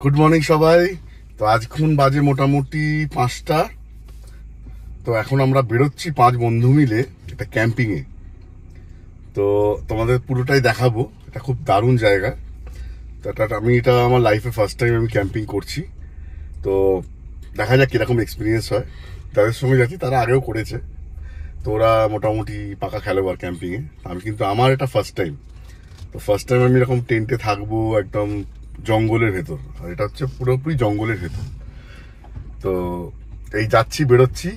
Good morning সবাই। তো আজক্ষণ বাজে মোটামুটি 5টা। তো এখন আমরা বেরোচ্ছি 5 বন্ধু মিলে একটা ক্যাম্পিংয়ে। তো তোমাদের পুরোটাই দেখাবো। এটা খুব দারুণ জায়গা। তো এটা আমার লাইফে ফার্স্ট টাইম আমি ক্যাম্পিং করছি। তো দেখা যাক কিরকম এক্সপিরিয়েন্স হয়। তাদের সঙ্গে যাচ্ছি, তারা আগেও করেছে। তো ওরা মোটামুটি পাকা খেলোয়াড় ক্যাম্পিংয়ে। কিন্তু আমার এটা ফার্স্ট টাইম। তো ফার্স্ট টাইম আমি এরকম টেন্টে থাকবো একদম জঙ্গলের ভেতর, আর এটা হচ্ছে পুরোপুরি জঙ্গলের ভেতর। তো এই যাচ্ছি, বেরোচ্ছি,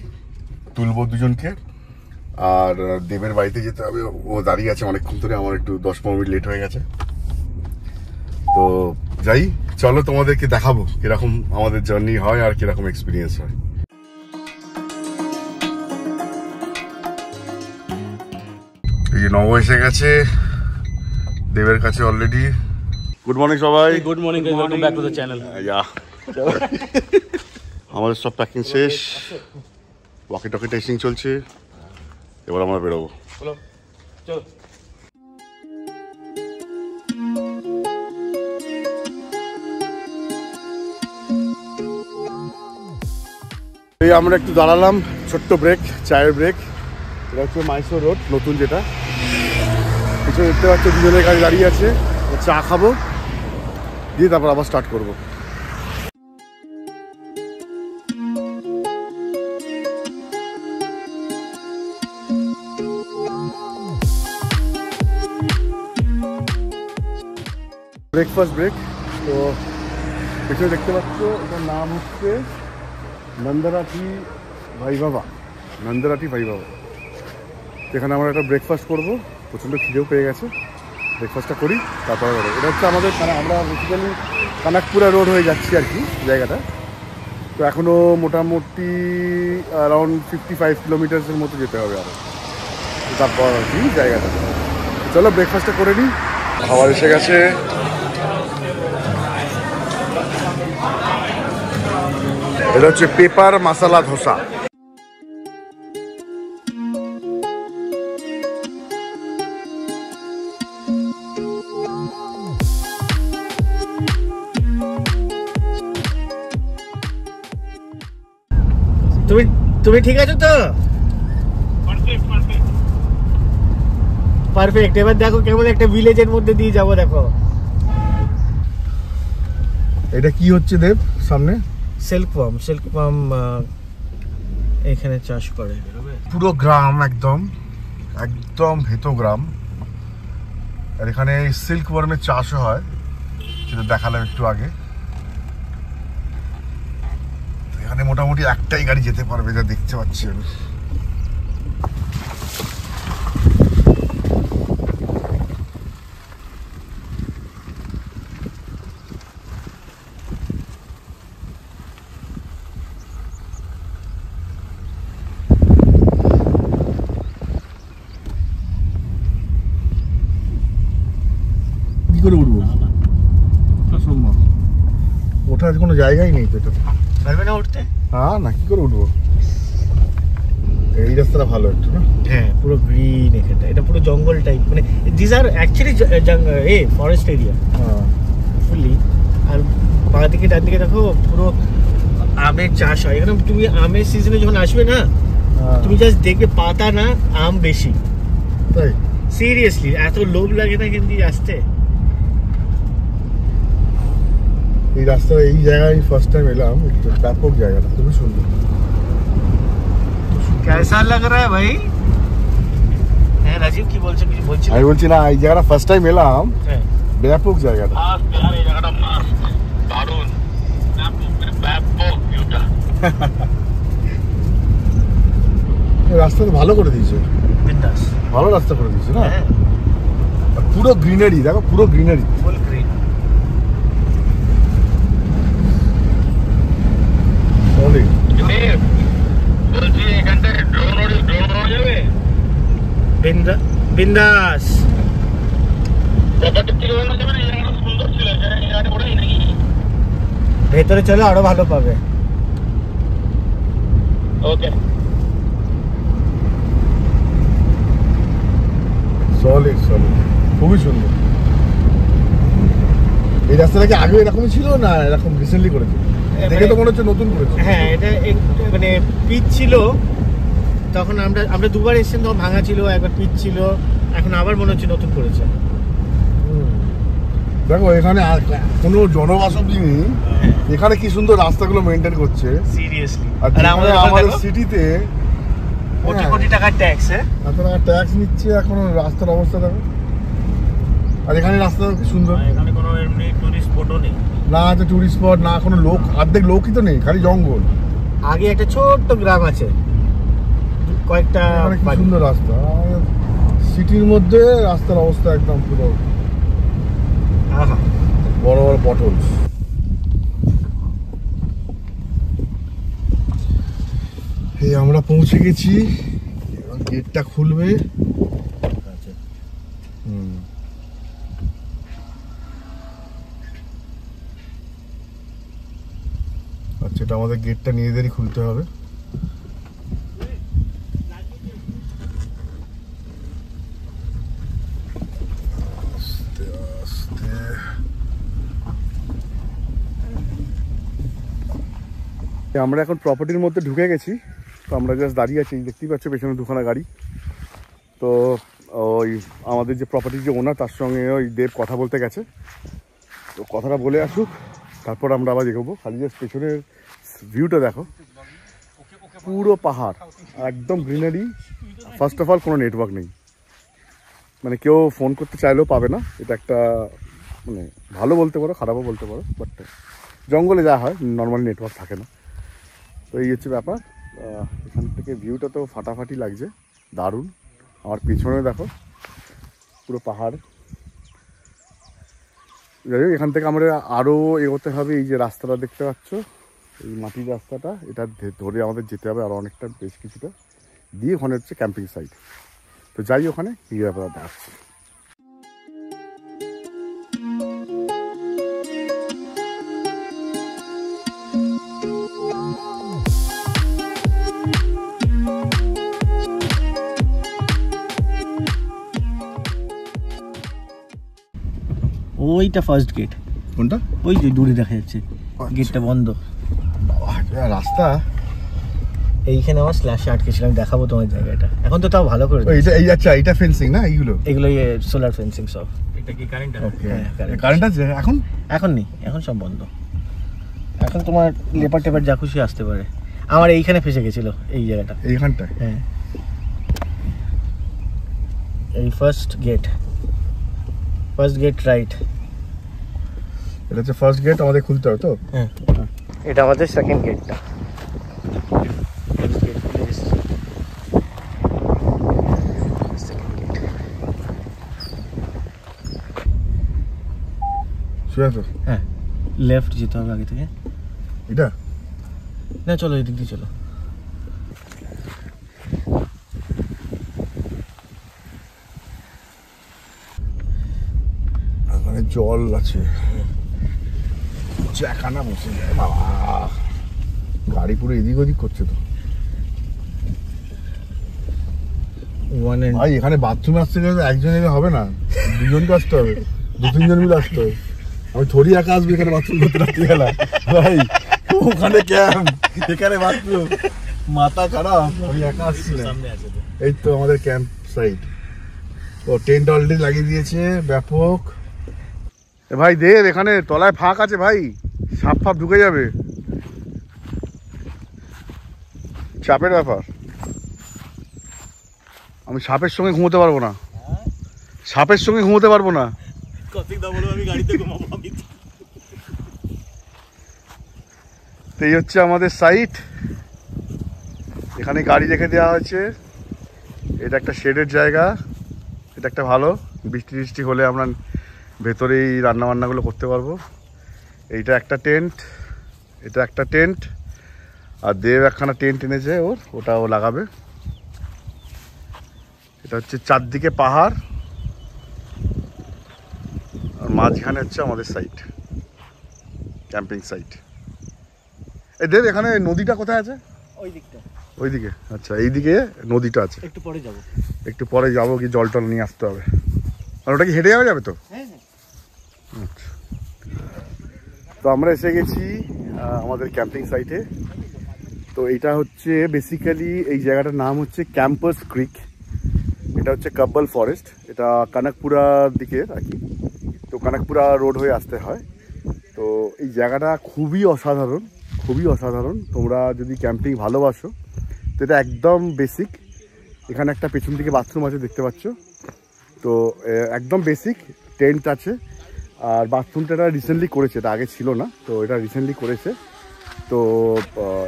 তুলবো দুজনকে। আর দেবের বাড়িতে যেতে হবে, ও দাঁড়িয়ে আছে অনেকক্ষণ ধরে, আমার একটু 10-15 মিনিট লেট হয়ে গেছে। তো যাই, চলো তোমাদেরকে দেখাবো কিরকম আমাদের জার্নি হয় আর কিরকম এক্সপিরিয়েন্স হয়। এই যে নব এসে গেছে দেবের কাছে অলরেডি। গুড মর্নিং সবাই। Good morning guys, welcome back to the channel. আমাদের সব প্যাকিং শেষ, ওয়াকি টকি টেস্টিং চলছে, এবার আমরা বেরোবো। চলো চলো। এই আমরা একটু দাঁড়ালাম, ছোট্ট ব্রেক, চায়ের ব্রেক। এটা হচ্ছে মাইসোর রোড নতুন, যেটা পিছনে দেখতে পাচ্ছ দুজনের গাড়ি দাঁড়িয়ে আছে। চা খাবো, দিয়ে তারপর আবার স্টার্ট করবো। Breakfast break. তো পেছনে দেখতে পাচ্ছ, এটার নাম হচ্ছে নন্দরাঠি ভাই বাবা। নন্দরাঠি ভাই বাবা। এখানে আমরা একটা ব্রেকফাস্ট করবো, প্রচণ্ড খিদেও পেয়ে গেছে। ব্রেকফাস্টটা করি, তারপরে বেরোবো। এটা হচ্ছে আমাদের, আমরা বেসিক্যালি কানাকপুরা রোড হয়ে যাচ্ছি আর কি জায়গাটা। তো এখনও মোটামুটি অ্যারাউন্ড 55 কিলোমিটার্সের মতো যেতে হবে আরও, তারপর আর কি জায়গাটা। চলো ব্রেকফাস্টটা করে নিই। খাবার এসে গেছে। এটা হচ্ছে পেপার মশলা ধোসা। তুমি ঠিক আছো তো? পারফেক্ট। এবার দেখো কেমন একটা ভিলেজের মধ্যে দিয়ে যাবো। দেখো এটা কি হচ্ছে দেব সামনে? সিল্ক পাম এখানে চাষ করে। পুরো গ্রাম, একদম একদম ভেতো গ্রাম। আর এখানে সিল্ক ওয়ার্মের চাষও হয়, যেটা দেখালাম একটু আগে। এখানে মোটামুটি একটাই গাড়ি যেতে পারবে, যা দেখতে পাচ্ছি আমি। কি করে উঠবো? অসম্ভব, ওঠার কোনো জায়গাই নেই তো এটা। পারবে না উঠতে? হ্যাঁ না, কি করে উঠবো? এই রাস্তাটা ভালো একটু না? হ্যাঁ, পুরো গ্রিন এখানটা। এটা পুরো জঙ্গল টাইপ, মানে this are actually forest area হ্যাঁ ফুললি। আর বাঁ দিকে ডান দিকে দেখো পুরো আমের চাষ হয় এখানে। তুমি আমের সিজনে যখন আসবে না, তুমি জাস্ট দেখবে পাতা না আম বেশি। তাই? সিরিয়াসলি এত লোভ লাগে না এখান দিয়ে আসতে। এই রাস্তা, এই জায়গায় ফার্স্ট টাইম এলাম। ব্যাপক জায়গাটা খুবই সুন্দর। कैसा लग रहा है भाई? হ্যাঁ রাজীব, কি বলছো? কিছু বলছি? আমি বলছি না, এই জায়গাটা ফার্স্ট টাইম এলাম। হ্যাঁ, ব্যাপক জায়গাটা। এই জায়গাটা দারুণ, ব্যাপক ভিউটা। রাস্তাটা ভালো করে দিয়েছে, বিন্দাস ভালো রাস্তা করে দিয়েছে না? হ্যাঁ, আর পুরো গ্রিনারি, দেখো পুরো গ্রিনারি। ফুল গ্রিন। বলছি এখানটা ড্রোন ওড়া যাবে? বিন্দাস। ব্যাপারটা থেকে ওড়া যাবে না? এই জায়গাটা সুন্দর ছিল, এই জায়গাটা ওড়াই নাকি? ভেতরে চলো, আরো ভালো পাবে। ওকে, সলিড সলিড, খুবই সুন্দর। এই রাস্তাটা কি আগে এরকমই ছিল না এরকম রিসেন্টলি করেছে? দেখে তো মনে হচ্ছে নতুন করেছে। হ্যাঁ, এটা মানে পিচ ছিল তখন, আমরা দুবার এসেছিলাম তখন ভাঙা ছিল, একবার পিচ ছিল, এখন আবার মনে হচ্ছে নতুন করেছে। দেখো এখানে কোনো জনবাসতি নেই, এখানে কি সুন্দর রাস্তাগুলো মেনটেন করছে সিরিয়াসলি। আর আমাদের সিটিতে কোটি কোটি টাকার ট্যাক্স, এত টাকা ট্যাক্স নিচ্ছে, এখন রাস্তার অবস্থা দেখো। আর এখানে রাস্তা কি সুন্দর, এখানে কোনো এমনি টুরিস্ট স্পটও নেই, না আছে টুরিস্ট স্পট, না কোনো লোক, অর্ধেক লোকই তো নেই, খালি জঙ্গল। আগে একটা ছোট্ট গ্রাম আছে, কয়েকটা কি সুন্দর রাস্তা। সিটির মধ্যে রাস্তার অবস্থা একদম পুরো বড় বড় পটলস। এই আমরা পৌঁছে গেছি, গেটটা খুলবে। আচ্ছা, এটা আমাদের গেটটা নিজেদেরই খুলতে হবে। আমরা এখন প্রপার্টির মধ্যে ঢুকে গেছি, তো আমরা জাস্ট দাঁড়িয়ে আছি, দেখতেই পাচ্ছ পেছনে দুখানা গাড়ি। তো ওই আমাদের যে প্রপার্টির যে ওনার, তার সঙ্গে ওই দেব কথা বলতে গেছে, তো কথাটা বলে আসুক, তারপর আমরা আবার এগোবো। খালি জাস্ট পেছনের ভিউটা দেখো, পুরো পাহাড়, একদম গ্রিনারি। ফার্স্ট অফ অল কোনো নেটওয়ার্ক নেই, মানে কেউ ফোন করতে চাইলেও পাবে না। এটা একটা মানে ভালো বলতে পারো, খারাপও বলতে পারো, বাট জঙ্গলে যা হয় নর্মাল নেটওয়ার্ক থাকে না। তো এই হচ্ছে ব্যাপার। এখান থেকে ভিউটা তো ফাটাফাটি লাগছে, দারুণ। আমার পিছনে দেখো পুরো পাহাড়। যাই হোক, এখান থেকে আমরা আরও এগোতে হবে। এই যে রাস্তাটা দেখতে পাচ্ছ, এই মাটির রাস্তাটা, এটা ধরে আমাদের যেতে হবে আরও অনেকটা, বেশ কিছুটা দিয়ে ওখানে হচ্ছে ক্যাম্পিং সাইট। তো যাই ওখানে গিয়ে ব্যাপার দেখাচ্ছি। ওইটা ফার্স্ট গেট। কোনটা? ওই যে দূরে দেখা যাচ্ছে, গেটটা বন্ধ। বাবা রাস্তা এইখানে আমার স্ল্যাশে আটকেছিলাম, দেখাবো তোমার জায়গাটা। এখন তো তাও ভালো করে এইটা, এই আচ্ছা এইটা ফেন্সিং না? এগুলো সোলার ফেন্সিং সব। এটা কি কারেন্ট? কারেন্ট আছে এখন? এখন নেই, এখন সব বন্ধ। এখন তোমার লেপার টেপার যা খুশি আসতে পারে। আমার এইখানে ফেসে গেছিল এই জায়গাটা, এইখানটা। হ্যাঁ, এই ফার্স্ট গেট রাইট। এটা হচ্ছে ফার্স্ট গেট, আমাদের খুলতে হবে তো। হ্যাঁ, এটা আমাদের সেকেন্ড গেটটা। হ্যাঁ, লেফট যেতে হবে আগে থেকে। এটা না, চলো এদিক দিয়ে চলো। মানে জল আছে, জ্যাকানা বসে যায় বাবা, গাড়ি পুরো এদিক ওদিক করছে তো। ভাই এখানে বাথরুমে আসতে গেলে একজন এলে হবে না, দুজনকে আসতে হবে, 2-3 জন মিলে আসতে হবে। আমি থরি একা আসবো এখানে বাথরুম করতে রাখতে গেলা ভাই, ওখানে ক্যাম্প, এখানে বাথরুম, মাথা খারাপ। আমি একা আসছি না। এই তো আমাদের ক্যাম্প সাইট, ও টেন্ট অলরেডি লাগিয়ে দিয়েছে, ব্যাপক। ভাই দেব, এখানে তলায় ফাঁক আছে ভাই, সাপ ফাপ ঢুকে যাবে, চাপের ব্যাপার। আমি সাপের সঙ্গে ঘুমোতে পারবো না, সাপের সঙ্গে ঘুমোতে পারবো না। তো এই হচ্ছে আমাদের সাইট, এখানে গাড়ি রেখে দেওয়া হয়েছে। এটা একটা শেডের জায়গা, এটা একটা ভালো, বৃষ্টি টিষ্টি হলে আমরা ভেতরেই রান্না বান্নাগুলো করতে পারবো। এইটা একটা টেন্ট, এটা একটা টেন্ট, আর দেব একখানা টেন্ট এনেছে ওটাও লাগাবে। এটা হচ্ছে চারদিকে পাহাড়, আর মাঝখানে হচ্ছে আমাদের সাইট, ক্যাম্পিং সাইট। এই দেব, এখানে নদীটা কোথায় আছে? ওই দিকটা, ওইদিকে। আচ্ছা, এইদিকে নদীটা আছে, একটু পরে যাবো। একটু পরে যাবো, কি জল টল নিয়ে আসতে হবে। আর ওটা কি হেঁটে যাওয়া যাবে তো? হ্যাঁ, আচ্ছা। তো আমরা এসে গেছি আমাদের ক্যাম্পিং সাইটে। তো এটা হচ্ছে বেসিক্যালি এই জায়গাটার নাম হচ্ছে ক্যাম্পাস ক্রিক। এটা হচ্ছে কাব্বল ফরেস্ট, এটা কানাকপুরার দিকে আর কি। তো কানাকপুরা রোড হয়ে আসতে হয়। তো এই জায়গাটা খুবই অসাধারণ, খুবই অসাধারণ। তোমরা যদি ক্যাম্পিং ভালোবাসো তো এটা একদম বেসিক। এখানে একটা পেছন দিকে বাথরুম আছে দেখতে পাচ্ছ। তো একদম বেসিক টেন্ট আছে। আর বাথরুমটা এটা রিসেন্টলি করেছে, এটা আগে ছিল না, তো এটা রিসেন্টলি করেছে। তো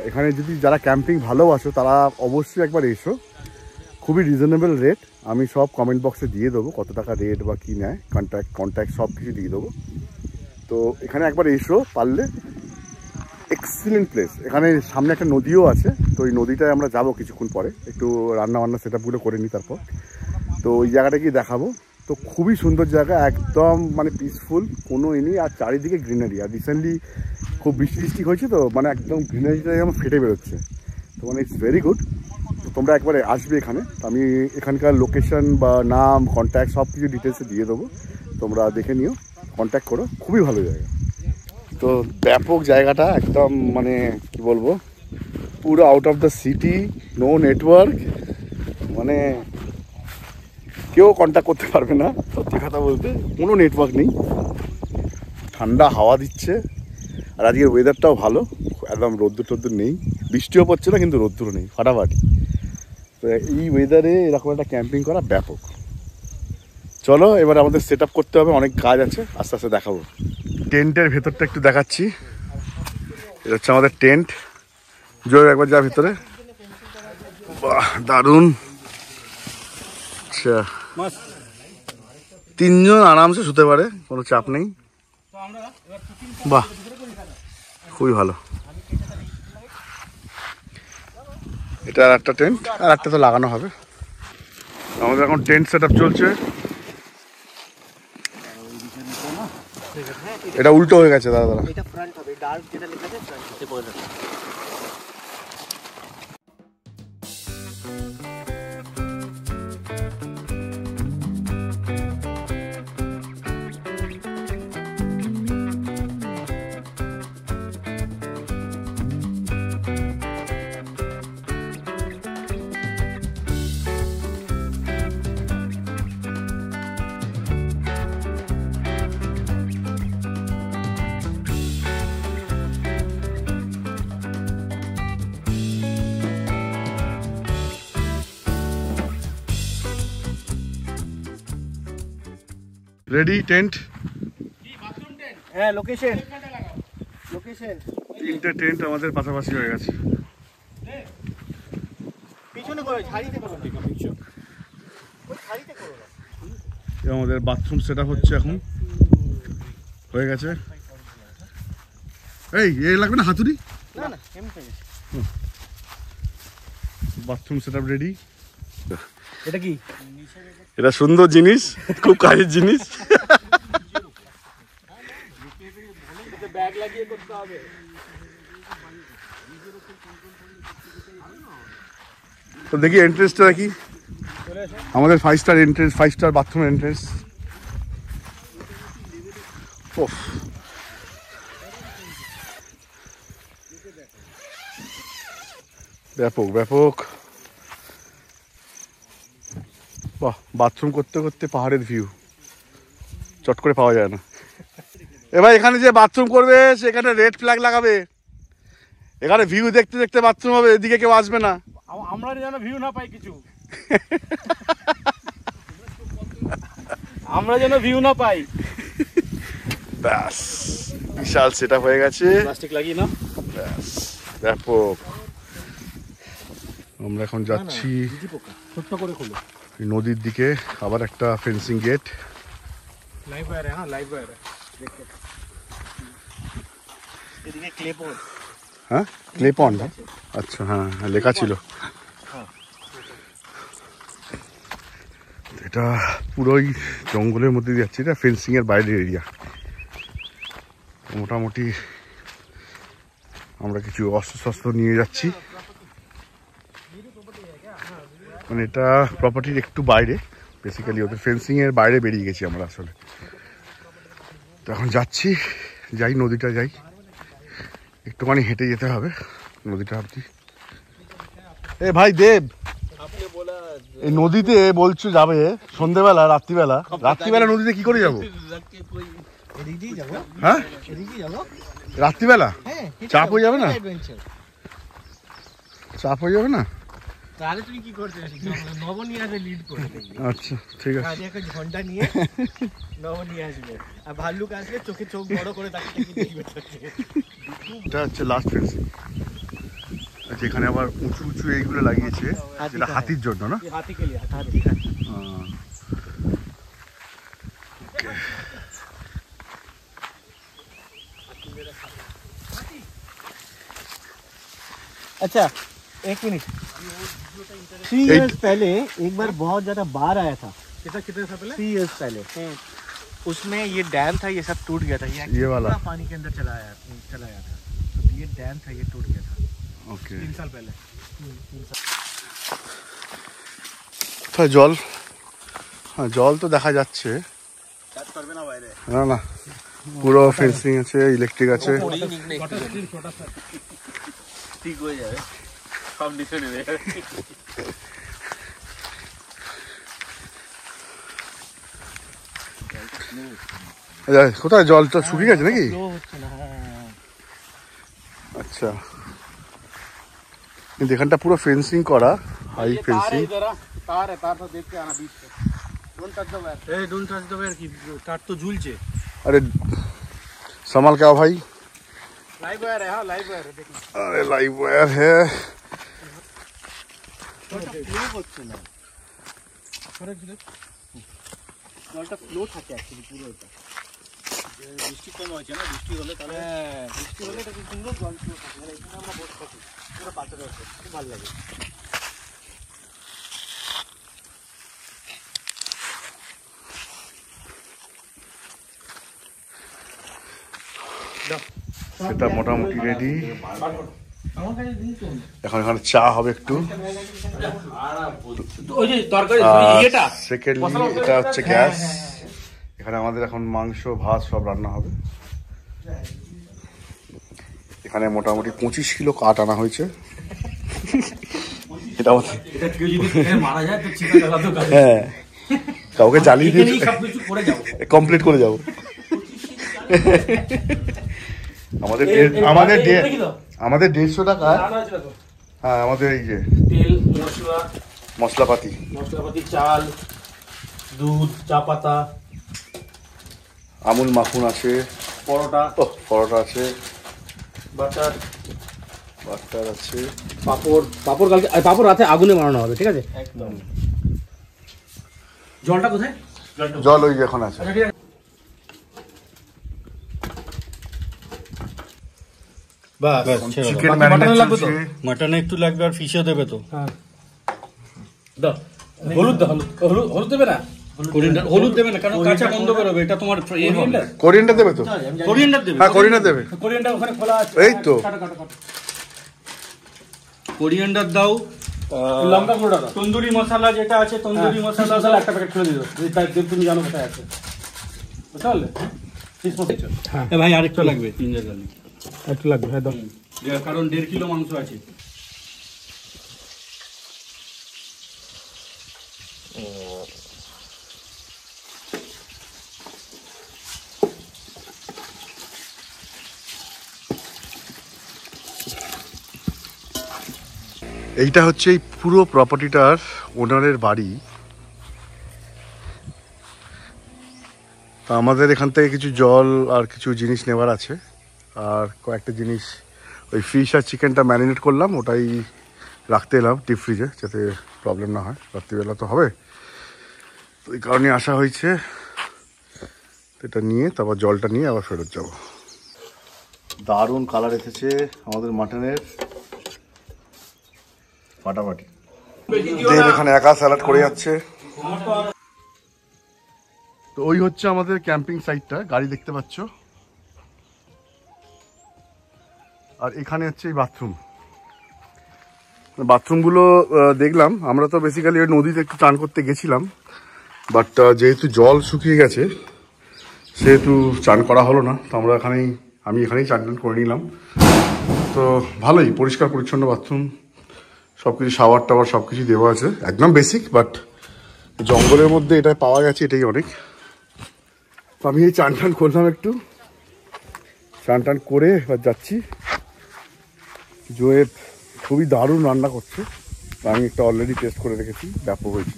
এখানে যদি যারা ক্যাম্পিং ভালোবাসো তারা অবশ্যই একবার এসো। খুবই রিজনেবল রেট, আমি সব কমেন্ট বক্সে দিয়ে দেবো কত টাকা রেট বা কী নেয়, কন্ট্যাক্ট সব কিছু দিয়ে দেবো। তো এখানে একবার এসো পারলে, এক্সিলেন্ট প্লেস। এখানে সামনে একটা নদীও আছে, তো ওই নদীটায় আমরা যাবো কিছুক্ষণ পরে, একটু রান্নাবান্না সেট আপগুলো করে নিই তারপর। তো ওই জায়গাটা গিয়ে দেখাবো। তো খুবই সুন্দর জায়গা, একদম মানে পিসফুল, কোনো নেই। আর চারিদিকে গ্রিনারি। আর রিসেন্টলি খুব বৃষ্টি হয়েছে, তো মানে একদম গ্রিনারিটা যেমন ফেটে বেরোচ্ছে। তো মানে ইটস ভেরি গুড। তো তোমরা একবারে আসবে এখানে। তো আমি এখানকার লোকেশন বা নাম, কন্ট্যাক্ট সব কিছু ডিটেলসে দিয়ে দেবো, তোমরা দেখে নিও, কন্ট্যাক্ট করো। খুবই ভালো জায়গা। তো ব্যাপক জায়গাটা একদম মানে কি বলবো, পুরো out of the city, no network, মানে কেউ কন্ট্যাক্ট করতে পারবে না। সত্যি কথা বলতে কোনো নেটওয়ার্ক নেই, ঠান্ডা হাওয়া দিচ্ছে। আর আজকের ওয়েদারটাও ভালো, একদম রোদ্দুর টোদ্দুর নেই, বৃষ্টিও পড়ছে না কিন্তু রোদ্দুরও নেই, ফাটাফাটি। তো এই ওয়েদারে এরকম একটা ক্যাম্পিং করা ব্যাপক। চলো এবার আমাদের সেট আপ করতে হবে, অনেক কাজ আছে, আস্তে আস্তে দেখাবো। টেন্টের ভেতরটা একটু দেখাচ্ছি। এটা হচ্ছে আমাদের টেন্ট। জোর একবার যা ভিতরে, বাহ দারুণ। আচ্ছা, তিনজন আরামসে শুতে পারে, কোনো চাপ নেই। বাহ খুবই ভালো। এটা আর একটা টেন্ট, আর একটা তো লাগানো হবে। আমাদের এখন টেন্ট সেট আপ চলছে। এটা উল্টো হয়ে গেছে, দাদা দাদা। এটা ফ্রন্ট হবে, ডার্ক যেটা লেখা আছে ফ্রন্ট বলে দাও। Ready tent? হ্যাঁ, লোকেশন তিনটে টেন্ট আমাদের পাশাপাশি হয়ে গেছে। পিছনে করো, ঝাড়িতে করো, ওই ঝাড়িতে করো না। আমাদের বাথরুম সেট আপ হচ্ছে, এখন হয়ে গেছে। এই লাগবে না হাতুড়ি? না না, এমনি হয়ে গেছে। Bathroom set up ready. এটা কি? এটা সুন্দর জিনিস, খুব কাজের জিনিস। ব্যাগ লাগিয়ে করতে হবে। তো দেখি এন্ট্রেন্সটা দেখি, আমাদের 5 star entrance, 5 star bathroom entrance. ব্যাপক ব্যাপক। বাহ, বাথরুম করতে করতে পাহাড়ের ভিউ চট করে পাওয়া যায় না। এবার এখানে যে বাথরুম করবে সেখানে রেড ফ্ল্যাগ লাগাবে। এখানে ভিউ দেখতে দেখতে বাথরুম হবে, এদিকে কেউ আসবে না। আমরা যেন ভিউ না পাই কিছু, আমরা যেন ভিউ না পাই। ব্যাস, বিশাল সেট হয়ে গেছে। প্লাস্টিক লাগিয়ে না, ব্যাস ব্যাপক। আমরা এখন যাচ্ছি ছোট্ট করে খুলো এই নদীর দিকে। আবার একটা ফেন্সিং গেট। লাইভ ওয়্যার, হ্যাঁ লাইভ ওয়্যার দেখো। এদিকে ক্লে পন্ড। হ্যাঁ ক্লে পন্ড, আচ্ছা হ্যাঁ লেখা ছিল। এটা পুরোই জঙ্গলের মধ্যে যাচ্ছে, এটা ফেন্সিং এর বাইরের এরিয়া। মোটামুটি আমরা কিছু অস্ত্র নিয়ে যাচ্ছি, মানে এটা প্রপার্টির একটু বাইরে, বেসিক্যালি ওদের ফেন্সিং এর বাইরে বেরিয়ে গেছি আমরা আসলে। তো এখন যাচ্ছি, যাই, নদীটা যাই, একটুখানি হেঁটে যেতে হবে নদীটা অব্দি। এ ভাই দেব, এই নদীতে বলছো যাবে সন্ধ্যেবেলা, রাত্রিবেলা নদীতে কি করে যাবো? হ্যাঁ রাত্রিবেলা চাপ হয়ে যাবে না? চাপ হয়ে যাবে না? তাহলে তুমি কি করতে? নব নিয়ে আসবে, লিড করে। আচ্ছা ঠিক আছে, একটা ঘন্টা নিয়ে নব নিয়ে আসবে, আর ভাল্লুক আসবে চোখে চোখ বড় করে তাকে দেখবে। এটা হচ্ছে লাস্ট ফেন্সিং, যেখানে আবার উঁচু উঁচু এইগুলো লাগিয়েছে, যেটা হাতির জন্য না? হাতি কে লিয়ে, হাতি। अच्छा एक मिनट, 3 years पहले एक बार बहुत ज्यादा बाढ़ आया था। कितने साल पहले? 3 years पहले। उसमें ये डैम था, ये सब टूट गया था। ये वाला पानी के अंदर चला आया था, तो ये डैम था, ये टूट गया था। ओके, 3 साल पहले। জল, হ্যাঁ জল তো দেখা যাচ্ছে, না না পুরো ফেন্সিং আছে, ইলেকট্রিক আছে। ঠিক হয়ে যাবে, সব নিচে নেবে। কোথায় জলটা শুকিয়ে গেছে নাকি? আচ্ছা, কিন্তু এখানটা পুরো ফেন্সিং করা, হাই ফেন্সিং। तार तो झूलছে। अरे संभाल क्या भाई, लाइव वायर है। हाँ लाइव वायर है, देखना। अरे लाइव वायर है। জলটা ফ্লো থাকে অ্যাকচুয়ালি পুরো। এটা বৃষ্টি কম হয়েছে না, বৃষ্টি হলে তাহলে এটা খুব সুন্দর জল ফ্লো থাকে। আর এখানে আমরা বসে থাকি পুরো পাথরের উপর, খুব ভালো লাগে। সেটা মোটামুটি রেডি। এখন এখানে চা হবে একটু। সেকেন্ডলি এটা হচ্ছে গ্যাস, এখানে আমাদের এখন মাংস ভাত সব রান্না হবে। এখানে মোটামুটি 25 কিলো কাঠ আনা হয়েছে। এটা হ্যাঁ, কাউকে জ্বালিয়ে দিয়ে কমপ্লিট করে যাবো। আমাদের 150 টাকা। হ্যাঁ আমাদের এই যে তেল, মশলাপাতি, চাল, দুধ, চা পাতা, আমুল মাখন আছে, পরোটা আছে, বাটার আছে, পাপড় কালকে পাপড় রাতে আগুনে বানানো হবে, ঠিক আছে একদম। জলটা কোথায়? জল ওই এখন আছে। চিকেন ম্যারিনেট লাগবে, মাটনে একটু লাগবে, আর ফিশও দেবে তো। হ্যাঁ দাও, হলুদ দেবে না? হলুদ দেবে না, কারণ কাঁচা বন্ধ করবে। এটা তোমার কোরিয়েন্ডার দেবে তো? কোরিয়েন্ডার দেবে। হ্যাঁ কোরিয়েন্ডার দেবে, কোরিয়েন্ডার ওখানে খোলা আছে। এই তো কোরিয়েন্ডার দাও, লঙ্কা গুঁড়ো দাও, তন্দুরি মশলা যেটা আছে, তন্দুরি মশলা একটা প্যাকেট খুলে দিও। তুমি জানো কোথায় আছে, বুঝতে পারলে? ভাই আরেকটু লাগবে, 3 জায়গা একটু লাগবে। হ্যাঁ দাও, কারণ 1.5 কিলো মাংস আছে। এইটা হচ্ছে এই পুরো প্রপার্টিটার ওনারের বাড়ি। তা আমাদের এখান থেকে কিছু জল আর কিছু জিনিস নেওয়ার আছে, আর কয়েকটা জিনিস, ওই ফিশ আর চিকেনটা ম্যারিনেট করলাম, ওটাই রাখতে এলাম ডিপ ফ্রিজে, যাতে প্রবলেম না হয়, রাত্রিবেলা তো হবে। তো এই কারণে আসা হয়েছে। এটা নিয়ে তারপর জলটা নিয়ে আবার ফেরত যাব। দারুণ কালার এসেছে আমাদের মাটনের, ফাটাফাটি। দেব এখানে একা স্যালাড করে যাচ্ছে। তো ওই হচ্ছে আমাদের ক্যাম্পিং সাইটটা, গাড়ি দেখতে পাচ্ছ। আর এখানে হচ্ছে এই বাথরুমগুলো দেখলাম। আমরা তো বেসিক্যালি ওই নদীতে একটু চান করতে গেছিলাম, বাট যেহেতু জল শুকিয়ে গেছে সেহেতু চান করা হলো না, তো আমরা আমি এখানেই চান টান করে নিলাম। তো ভালোই পরিষ্কার পরিচ্ছন্ন বাথরুম, সব কিছু শাওয়ার টাওয়ার সব কিছু দেওয়া আছে, একদম বেসিক, বাট জঙ্গলের মধ্যে এটা পাওয়া গেছে, এটাই অনেক। তো আমি এই চান টান করলাম, একটু চান টান করে এবার যাচ্ছি। জোয়েব খুবই দারুণ রান্না করছে, আমি একটা অলরেডি টেস্ট করে রেখেছি, ব্যাপক হয়েছে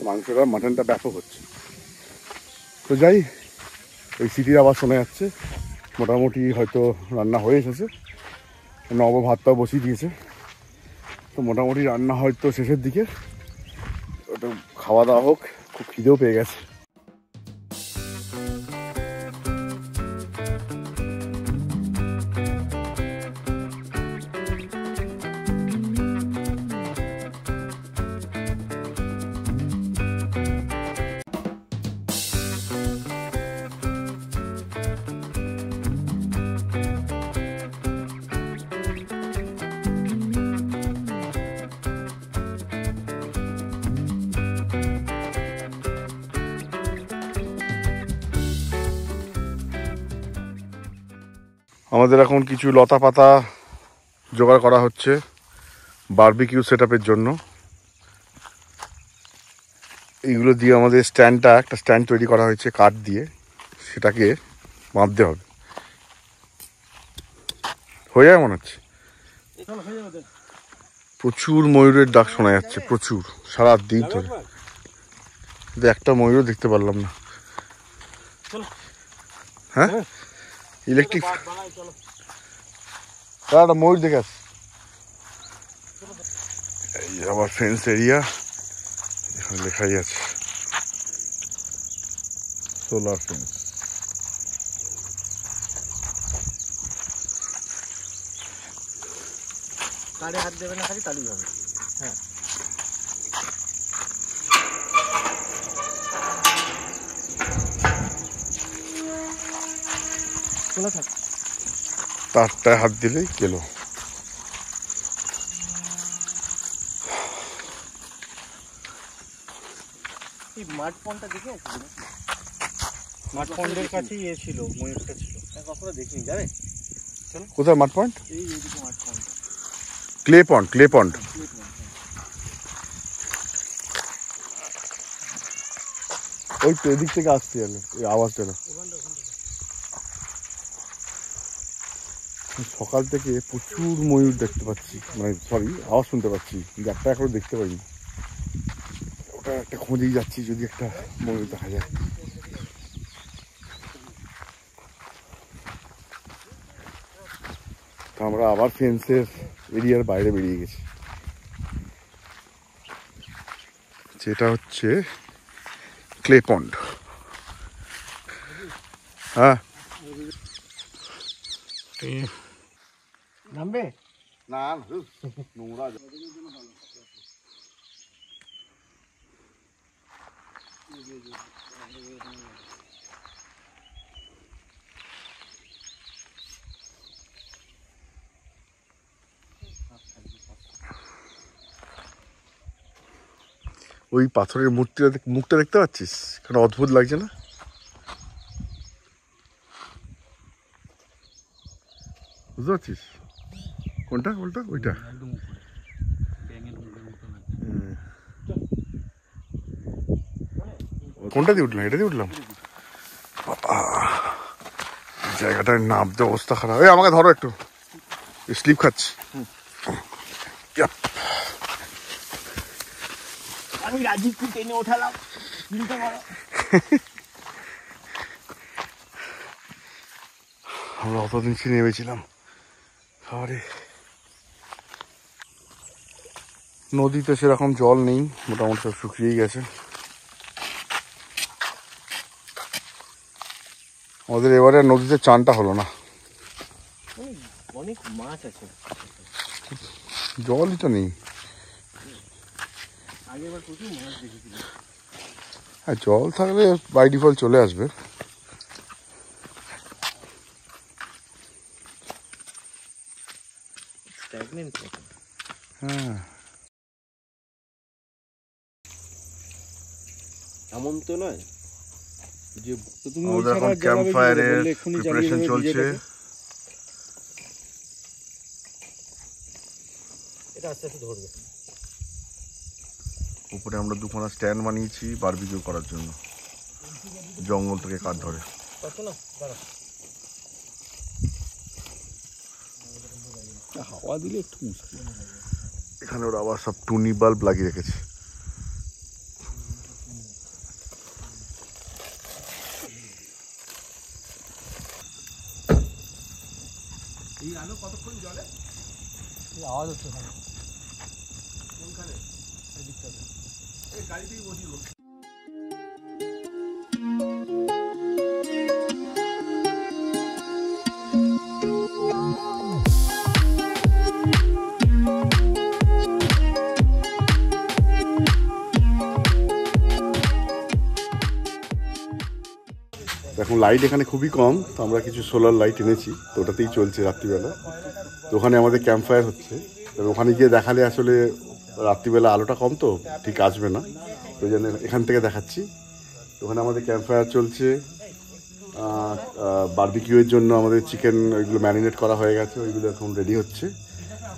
মাংসটা, মাটনটা ব্যাপক হচ্ছে। তো যাই, ওই সিটির আবার শোনা যাচ্ছে, মোটামুটি হয়তো রান্না হয়ে এসেছে, নব ভাতটাও বসিয়ে দিয়েছে, তো মোটামুটি রান্না হয়তো শেষের দিকে, ওটা খাওয়া দাওয়া হোক, খুব খিদেও পেয়ে গেছে। আমাদের এখন কিছু লতা পাতা জোগাড় করা হচ্ছে বারবিকিউ সেটআপের জন্য। এইগুলো দিয়ে আমাদের একটা স্ট্যান্ড তৈরি করা হয়েছে কাঠ দিয়ে, সেটাকে বাঁধতে হবে। হয়ে যায় মনে হচ্ছে। প্রচুর ময়ূরের ডাক শোনা যাচ্ছে, প্রচুর, সারা দিন ধরে, কিন্তু একটা ময়ূরও দেখতে পারলাম না। হ্যাঁ, ইলেকট্রিক একটা ময়ূর দেখে আস। এই আবার ফেন্স এরিয়া, এখানে লেখাই আছে সোলার ফেন্স। কারে হাত দেবে না, খালি তালি হবে। হ্যাঁ, খোলা থাক, তারটায় হাত দিলেই গেল। এই মাঠ পন্ডটা দেখে মাঠ পন্ডের কাছে ইয়ে ছিল, ময়ূরটা ছিল, কখনো দেখিনি জানে। কোথায় মাঠ পয়েন্ট? এইদিকে মাঠ পন্ড, ক্লে পন্ড। ওই তো এদিক থেকে আসতে গেলে এই আওয়াজটা না। সকাল থেকে প্রচুর ময়ূর দেখতে পাচ্ছি, মানে সরি আওয়াজ শুনতে পাচ্ছি, কিন্তু একটা এখনো দেখতে পাইনি। ওটা একটা খোঁজেই যাচ্ছি, যদি একটা ময়ূর দেখা যায়। তো আমরা আবার ফেন্সের এরিয়ার বাইরে বেরিয়ে গেছি, যেটা হচ্ছে ক্লে পন্ড। হ্যাঁ, নামবে না নোংরা। ওই পাথরের মুখটা দেখতে পাচ্ছিস, কেন অদ্ভুত লাগছে না? বুঝতে পারছিস কোনটা? ওইটা কোনটা দিয়ে উঠলাম? এটা দিয়ে উঠলাম। জায়গাটার নামতে অবস্থা খারাপ। এই আমাকে ধরো একটু, স্লিপ খাচ্ছি। আমি রাজীবকে টেনে ওঠালাম। আমরা অতদিন ছিনে নেমেছিলাম। আরে নদীতে সেরকম জল নেই, মোটামুটি সব শুকিয়েই গেছে। আমাদের এবারে নদীতে চানটা হলো না, অনেক মাছ আছে, জলই তো নেই। আগেবার প্রচুর মাছ দেখেছিলাম। হ্যাঁ, জল থাকলে বাই ডিফল্ট চলে আসবে। হ্যাঁ, এমন তো নয় আমাদের এখন ক্যাম্প ফায়ারের প্রিপারেশন চলছে। উপরে আমরা দুখানা স্ট্যান্ড বানিয়েছি বারবিকিউ করার জন্য, জঙ্গল থেকে কাঠ ধরে। হাওয়া দিলে একটু মুশকিল। এখানে ওরা আবার সব টুনি বাল্ব লাগিয়ে রেখেছে। এই আলো কতক্ষণ জ্বলে? আওয়াজ হচ্ছে কোনখানে? এই গাড়িতেই বসিয়ে এখন লাইট এখানে খুবই কম, তো আমরা কিছু সোলার লাইট এনেছি, তো ওটাতেই চলছে রাত্রিবেলা। তো ওখানে আমাদের ক্যাম্প ফায়ার হচ্ছে, তবে ওখানে গিয়ে দেখালে আসলে রাত্রিবেলা আলোটা কম তো ঠিক আসবে না, তো জন্য এখান থেকে দেখাচ্ছি। ওখানে আমাদের ক্যাম্প ফায়ার চলছে। বারবিকিউয়ের জন্য আমাদের চিকেন ওইগুলো ম্যারিনেট করা হয়ে গেছে, ওইগুলো এখন রেডি হচ্ছে।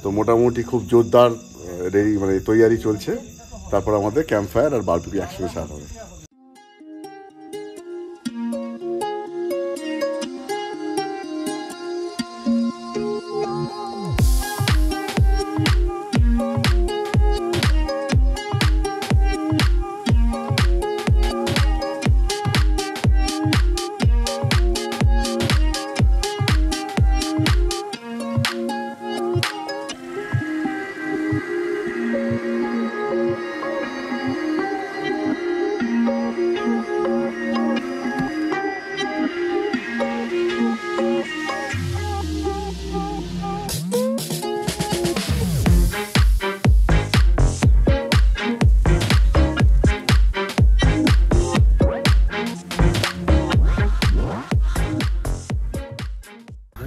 তো মোটামুটি খুব জোরদার রেডি মানে তৈয়ারি চলছে। তারপর আমাদের ক্যাম্প ফায়ার আর বারবিকিউ একসঙ্গে স্টার্ট হবে।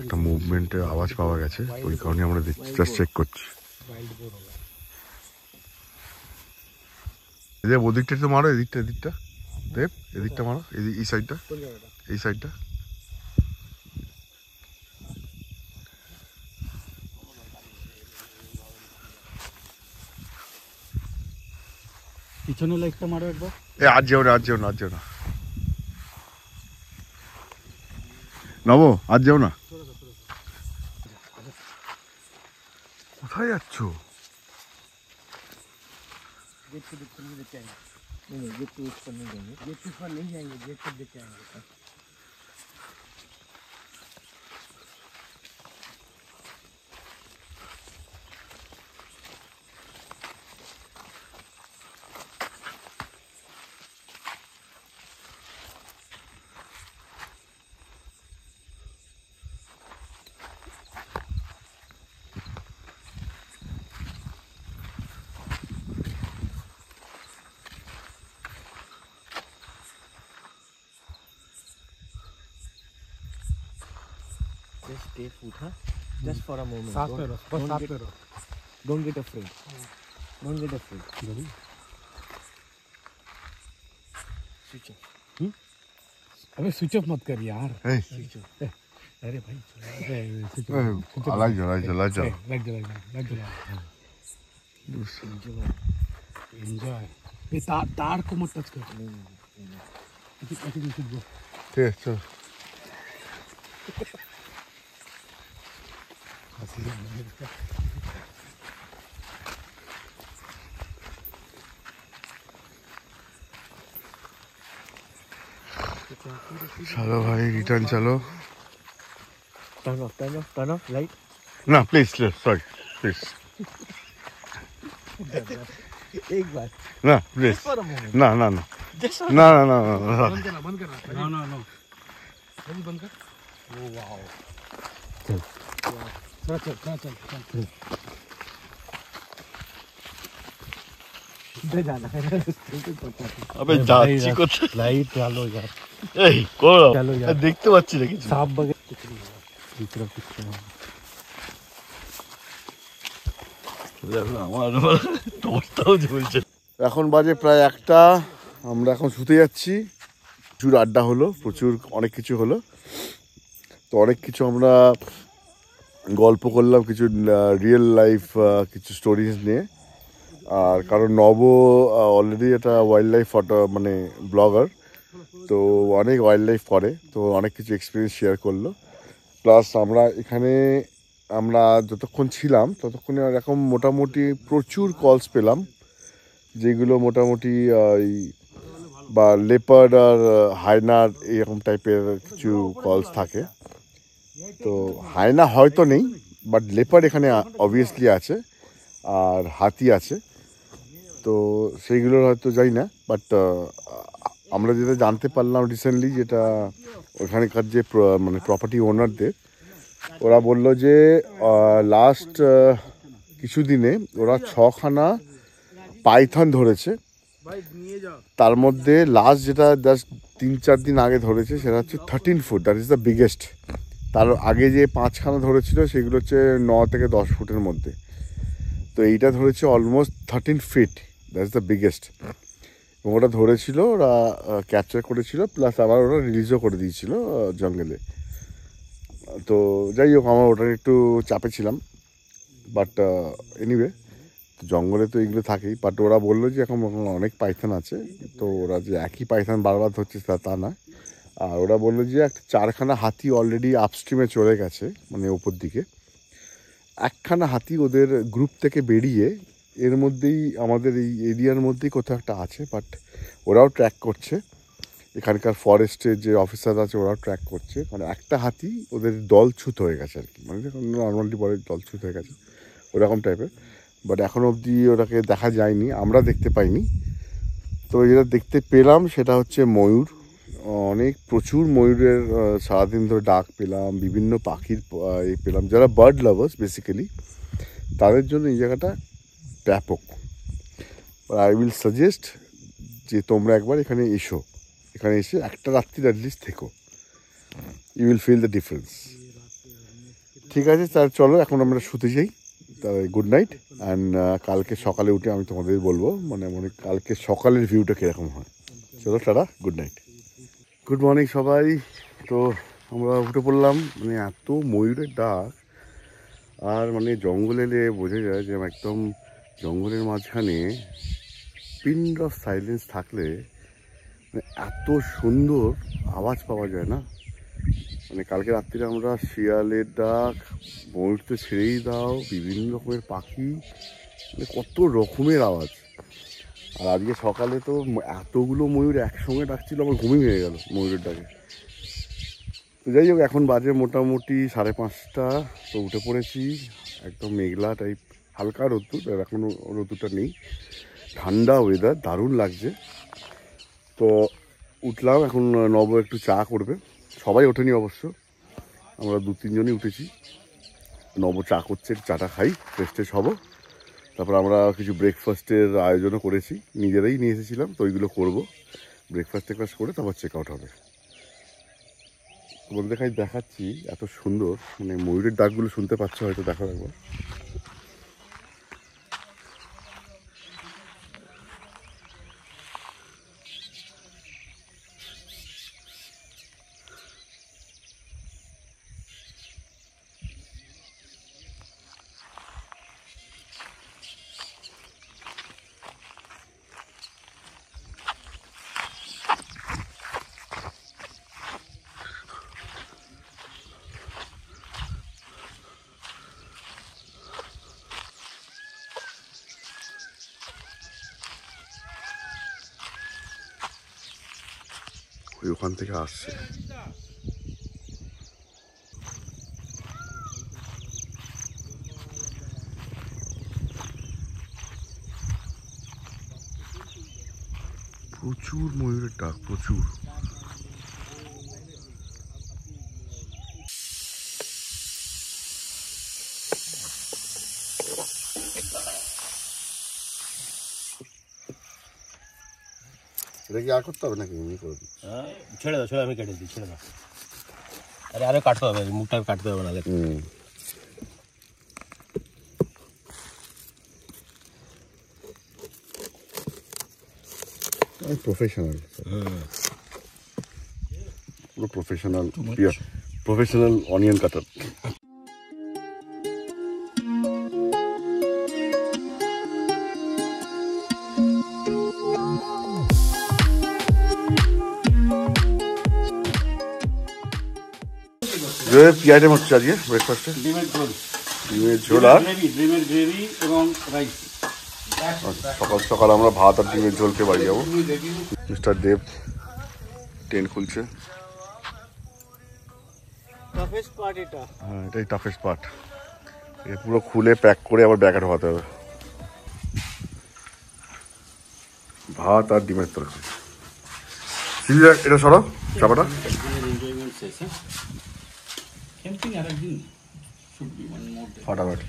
একটা মুভমেন্টের আওয়াজ পাওয়া গেছে, ওই কারণে আমরা জাস্ট চেক করছি। এদের ওদিকটা তো মারো, এদিকটা এদিকটা দেব, এদিকটা মারো, এই সাইডটা, এই সাইডটা। পিছনে লাইটটা মারো একবার। এ আজ যেও না, আজ যেও না, আজ যেও না নব, আজ যেও না। কোথায় যাচ্ছ? गेट के ऊपर नहीं देते आएंगे, नहीं गेट के ऊपर नहीं जाएंगे, गेट के ऊपर नहीं जाएंगे, गेट पर देते आएंगे। Just stay put, huh? Just for a moment. साथ पे रहो, बस साथ पे रहो। Don't get afraid. Don't get afraid. Switch off. अबे स्विच ऑफ मत कर यार। এই Switch off. अरे भाई स्विच এই, লাইট জ্বালা, লাইট জ্বালা, লাইট জ্বালা। लाइट जला, लाइट जला। Enjoy. एंजॉय। ये तार को मत टच कर। I think we should go. ঠিক আছে চল। चलो भाई रिटर्न चलो। Turn off, light. ना प्लीज सॉरी प्लीज एक बार. ना प्लीज For a moment. ना ना ना Just for ना ना ना बंद करना नो नो नो अभी बंद कर। ओ वाओ चल इधर जाना है. अबे যাচ্ছি কোথায়? लाइट डालो यार। এই করো চলো यार। দেখতে পাচ্ছি না কিছু। सांप वगैरह दूसरा कुछ আমার টর্চটাও জ্বলছে। এখন বাজে প্রায় 1টা, আমরা এখন শুতে যাচ্ছি। প্রচুর আড্ডা হলো, প্রচুর অনেক কিছু হলো। তো অনেক কিছু আমরা গল্প করলাম, কিছু রিয়েল লাইফ কিছু স্টোরিজ নিয়ে। আর কারণ নব অলরেডি একটা ওয়াইল্ড লাইফ ফটো মানে ব্লগার, তো অনেক ওয়াইল্ড লাইফ করে, তো অনেক কিছু এক্সপিরিয়েন্স শেয়ার করলো। প্লাস আমরা এখানে আমরা যতক্ষণ ছিলাম ততক্ষণে এরকম মোটামুটি প্রচুর কলস পেলাম, যেগুলো মোটামুটি বা লেপার্ড আর হায়নার এরকম টাইপের কিছু কলস থাকে। তো হায়না হয়তো নেই, বাট লেপার্ড এখানে অবভিয়াসলি আছে, আর হাতি আছে। তো সেইগুলোর হয়তো যাই না, বাট আমরা যেটা জানতে পারলাম রিসেন্টলি, যেটা ওখানকার যে মানে প্রপার্টি ওনারদের, ওরা বললো যে লাস্ট কিছুদিনে ওরা 6খানা পাইথন ধরেছে। তার মধ্যে লাস্ট যেটা জাস্ট 3-4 দিন আগে ধরেছে সেটা হচ্ছে 13 foot, that is the biggest. তার আগে যে 5খানা ধরেছিল সেগুলো হচ্ছে 9 থেকে 10 ফুটের মধ্যে। তো এইটা ধরেছে almost 13 feet, that is the biggest. এবং ওটা ধরেছিল, ওরা ক্যাপচার করেছিল, প্লাস আবার ওরা রিলিজও করে দিয়েছিল জঙ্গলে। তো যাই হোক, আমার ওটা একটু চাপে ছিলাম, বাট এনিওয়ে জঙ্গলে তো এগুলো থাকেই। বাট ওরা বললো যে এখন অনেক পাইথন আছে, তো ওরা যে একই পাইথন বারবার ধরছে তা না। আর ওরা বললো যে 4খানা হাতি অলরেডি আপস্ট্রিমে চলে গেছে, মানে ওপর দিকে। 1খানা হাতি ওদের গ্রুপ থেকে বেরিয়ে এর মধ্যেই আমাদের এই এরিয়ার মধ্যেই কোথাও একটা আছে, বাট ওরাও ট্র্যাক করছে। এখানকার ফরেস্টের যে অফিসার আছে ওরাও ট্র্যাক করছে, মানে একটা হাতি ওদের দলছুট হয়ে গেছে আর কি, মানে নর্মালি বলে দলছুট হয়ে গেছে ওরকম টাইপের। বাট এখনও অবধি ওটাকে দেখা যায়নি, আমরা দেখতে পাইনি। তো যেটা দেখতে পেলাম সেটা হচ্ছে ময়ূর, প্রচুর ময়ূরের সারাদিন ধরে ডাক পেলাম, বিভিন্ন পাখির পেলাম। যারা বার্ড লাভার্স বেসিক্যালি, তাদের জন্য এই জায়গাটা ব্যাপক। আই উইল সাজেস্ট যে তোমরা একবার এখানে এসো, এখানে এসে একটা রাত্রি অ্যাটলিস্ট থেকো, you will feel the difference. ঠিক আছে, তার চলো এখন আমরা শুতে যাই। তাহলে গুড নাইট, অ্যান্ড কালকে সকালে উঠে আমি তোমাদের বলবো মানে কালকে সকালের ভিউটা কীরকম হয়। চলো tata, good night, good morning সবাই। তো আমরা উঠে পড়লাম, মানে এত ময়ূরের ডাক, আর মানে জঙ্গলে এলে বোঝা যায় যে একদম জঙ্গলের মাঝখানে পিন অফ সাইলেন্স থাকলে মানে এত সুন্দর আওয়াজ পাওয়া যায় না। মানে কালকে রাত্রিরে আমরা শিয়ালের ডাক, ময়ূর তো ছেড়েই দাও, বিভিন্ন রকমের পাখি, মানে কত রকমের আওয়াজ। আর আজকে সকালে তো এতগুলো ময়ূর একসঙ্গে ডাকছিল, আমার ঘুমই হয়ে গেল ময়ূরের ডাকে। তো যাই হোক, এখন বাজে মোটামুটি 5:30। তো উঠে পড়েছি, একদম মেঘলা টাইপ, হালকা রোদ্দুর, এখনও রোদ্দুরটা নেই, ঠান্ডা ওয়েদার, দারুণ লাগছে। তো উঠলাম, এখন নব একটু চা করবে। সবাই ওঠেনি অবশ্য, আমরা 2-3 জনই উঠেছি। নব চা করছে, চাটা খাই, ফ্রেশ ট্রেশ হবো। তারপর আমরা কিছু ব্রেকফাস্টের আয়োজনও করেছি, নিজেরাই নিয়ে এসেছিলাম, তো ওইগুলো করবো। ব্রেকফাস্ট টেকফাস্ট করে তারপর চেক আউট হবে। তোমাদের দেখাচ্ছি, এত সুন্দর, মানে ময়ূরের ডাকগুলো শুনতে পাচ্ছ হয়তো, দেখো একবার। ওখান থেকে আসছে। প্রচুর ময়ূরের ডাক, প্রচুর। এটা কি আর করতে হবে নাকি? এমনি করে দিই, ছেড়ে দাও, আমি কেটে দিই, ছেড়ে দাও। আরে কাটতে হবে, মুখটা কাটতে হবে না। প্রফেশনাল। পুরো প্রফেশনাল অনিয়ন কাটার। কি আইটেম হচ্ছে আজকে ব্রেকফাস্টে? ডিমের ঝোল, ডিমের ঝোল আর ডিমের গ্রেভি এবং রাইস। সকাল সকাল আমরা ভাত আর ডিমের ঝোলকে বাড়ি যাবো। মিস্টার দেব ট্রেন খুলছে। হ্যাঁ, এটাই টাফেস্ট পার্ট। এটা পুরো খুলে প্যাক করে আবার ব্যাগে ঢোকাতে হবে। ভাত আর ডিমের তরকারি। এটা সরো চাপাটা। ফাটাফাটি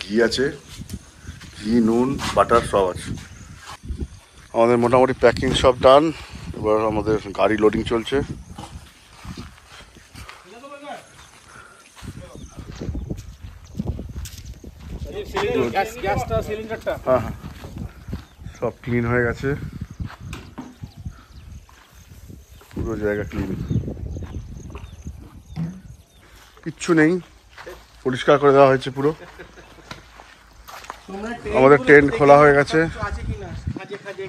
ঘি আছে, ঘি নুন বাটার সব আছে। আমাদের মোটামুটি প্যাকিং সব ডান। এবার আমাদের গাড়ি লোডিং চলছে। হ্যাঁ হ্যাঁ, সব ক্লিন হয়ে গেছে, পুরো জায়গা ক্লিন, কিচ্ছু নেই, পরিষ্কার করে দেওয়া হয়েছে পুরো। আমাদের টেন্ট খোলা হয়ে গেছে,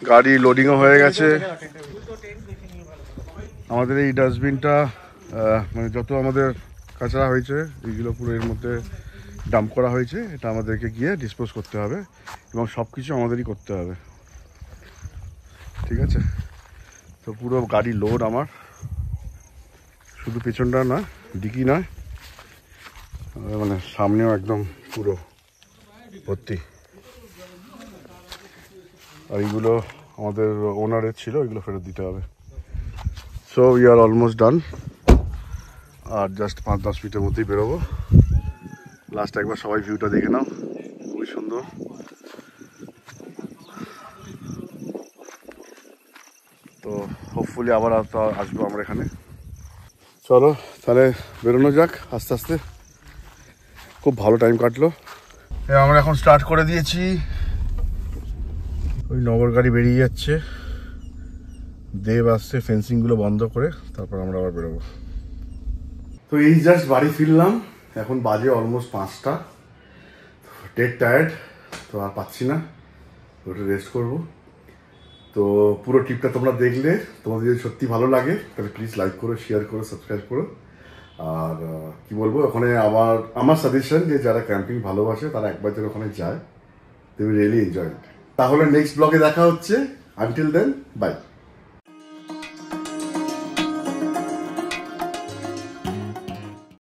গাড়ি লোডিংও হয়ে গেছে। আমাদের এই ডাস্টবিনটা মানে যত আমাদের কাঁচরা হয়েছে এইগুলো পুরো এর মধ্যে ডাম্প করা হয়েছে। এটা আমাদেরকে গিয়ে ডিসপোজ করতে হবে এবং সব কিছু আমাদেরই করতে হবে, ঠিক আছে? তো পুরো গাড়ি লোড আমার, শুধু পেছনটা না, ডিকি নয়, মানে সামনেও একদম পুরো ভর্তি। আর এইগুলো আমাদের ওনারের ছিল, এগুলো ফেরত দিতে হবে। So we are almost done. আর জাস্ট 5-10 মিনিটের মধ্যেই বেরোবো। লাস্ট একবার সবাই ভিউটা দেখে নাও, খুবই সুন্দর। তো হোপফুলি আবার আসবো আমরা এখানে। চলো তাহলে বেরোনো যাক আস্তে আস্তে। খুব ভালো টাইম কাটলো। আমরা এখন স্টার্ট করে দিয়েছি। ওই নগর গাড়ি বেরিয়ে যাচ্ছে, দেব আসছে ফেন্সিংগুলো বন্ধ করে, তারপর আমরা আবার বেরোবো। তো এই জাস্ট বাড়ি ফিরলাম, এখন বাজে অলমোস্ট 5টা। ডেড টায়ার্ড, তো আর পাচ্ছি না, ওটা রেস্ট করবো। তো পুরো ট্রিপটা তোমরা দেখলে, তোমাদের যদি সত্যি ভালো লাগে তাহলে প্লিজ লাইক করো, শেয়ার করো, সাবস্ক্রাইব করো। আর কি বলবো, ওখানে আমার সাজেশন যে যারা ক্যাম্পিং ভালোবাসে তারা একবার যেন ওখানে যায়, they will really enjoy it. তাহলে নেক্সট ব্লগে দেখা হচ্ছে। Until then, by.